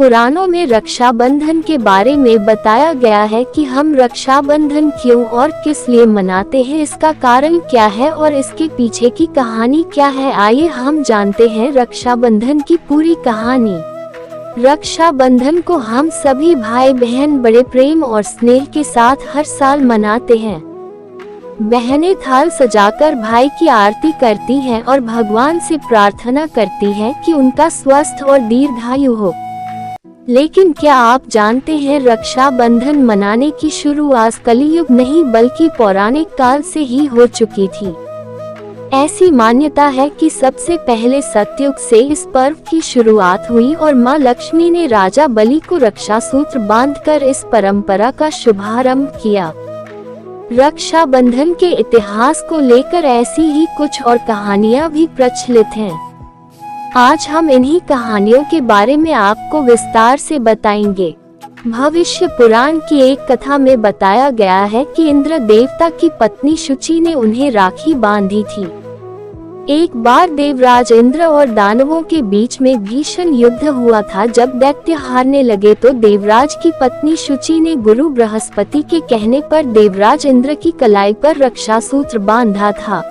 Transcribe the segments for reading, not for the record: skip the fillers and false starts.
पुराणों में रक्षाबंधन के बारे में बताया गया है कि हम रक्षाबंधन क्यों और किस लिए मनाते हैं, इसका कारण क्या है और इसके पीछे की कहानी क्या है। आइए हम जानते हैं रक्षाबंधन की पूरी कहानी। रक्षाबंधन को हम सभी भाई बहन बड़े प्रेम और स्नेह के साथ हर साल मनाते हैं। बहनें थाल सजाकर भाई की आरती करती हैं और भगवान से प्रार्थना करती हैं कि उनका स्वस्थ और दीर्घायु हो। लेकिन क्या आप जानते हैं रक्षाबंधन मनाने की शुरुआत कलियुग नहीं बल्कि पौराणिक काल से ही हो चुकी थी। ऐसी मान्यता है कि सबसे पहले सतयुग से इस पर्व की शुरुआत हुई और मां लक्ष्मी ने राजा बलि को रक्षा सूत्र बांधकर इस परंपरा का शुभारंभ किया। रक्षाबंधन के इतिहास को लेकर ऐसी ही कुछ और कहानियां भी प्रचलित हैं। आज हम इन्हीं कहानियों के बारे में आपको विस्तार से बताएंगे। भविष्य पुराण की एक कथा में बताया गया है कि इंद्र देवता की पत्नी शुचि ने उन्हें राखी बांधी थी। एक बार देवराज इंद्र और दानवों के बीच में भीषण युद्ध हुआ था। जब दैत्य हारने लगे तो देवराज की पत्नी शुचि ने गुरु बृहस्पति के कहने पर देवराज इंद्र की कलाई पर रक्षा सूत्र बांधा था।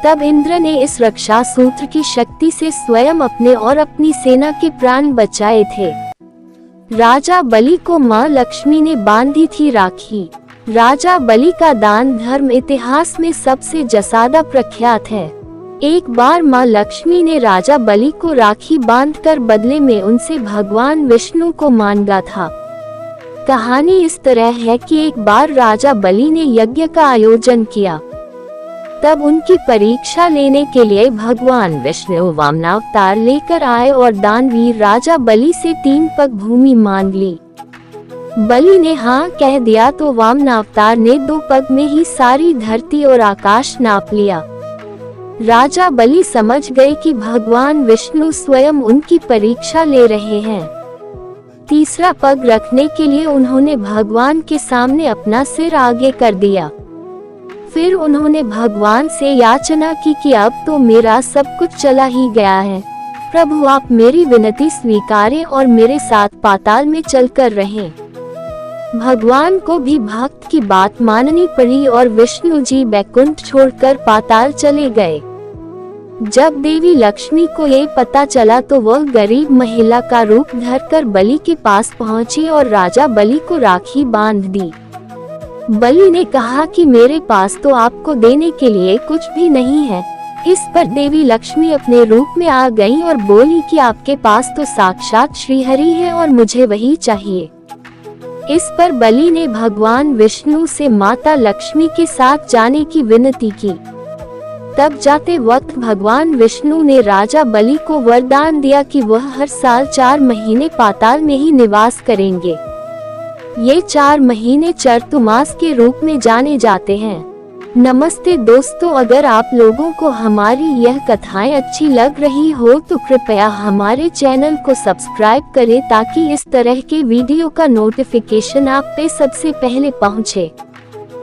तब इंद्र ने इस रक्षा सूत्र की शक्ति से स्वयं अपने और अपनी सेना के प्राण बचाए थे। राजा बलि को मां लक्ष्मी ने बांधी थी राखी। राजा बलि का दान धर्म इतिहास में सबसे ज्यादा प्रख्यात है। एक बार मां लक्ष्मी ने राजा बलि को राखी बांधकर बदले में उनसे भगवान विष्णु को मांगा था। कहानी इस तरह है कि एक बार राजा बलि ने यज्ञ का आयोजन किया। तब उनकी परीक्षा लेने के लिए भगवान विष्णु वामनावतार लेकर आए और दानवीर राजा बलि से 3 पग भूमि मांग ली। बलि ने हाँ कह दिया तो वामनावतार ने 2 पग में ही सारी धरती और आकाश नाप लिया। राजा बलि समझ गए कि भगवान विष्णु स्वयं उनकी परीक्षा ले रहे हैं। तीसरा पग रखने के लिए उन्होंने भगवान के सामने अपना सिर आगे कर दिया। फिर उन्होंने भगवान से याचना की कि अब तो मेरा सब कुछ चला ही गया है, प्रभु आप मेरी विनती स्वीकारें और मेरे साथ पाताल में चलकर रहें। भगवान को भी भक्त की बात माननी पड़ी और विष्णु जी बैकुंठ छोड़कर पाताल चले गए। जब देवी लक्ष्मी को ये पता चला तो वह गरीब महिला का रूप धरकर बलि के पास पहुंची और राजा बलि को राखी बांध दी। बलि ने कहा कि मेरे पास तो आपको देने के लिए कुछ भी नहीं है। इस पर देवी लक्ष्मी अपने रूप में आ गईं और बोली कि आपके पास तो साक्षात श्रीहरि है और मुझे वही चाहिए। इस पर बलि ने भगवान विष्णु से माता लक्ष्मी के साथ जाने की विनती की। तब जाते वक्त भगवान विष्णु ने राजा बलि को वरदान दिया कि वह हर साल 4 महीने पाताल में ही निवास करेंगे। ये 4 महीने चतुर्मास के रूप में जाने जाते हैं। नमस्ते दोस्तों, अगर आप लोगों को हमारी यह कथाएं अच्छी लग रही हो तो कृपया हमारे चैनल को सब्सक्राइब करें ताकि इस तरह के वीडियो का नोटिफिकेशन आप पे सबसे पहले पहुंचे।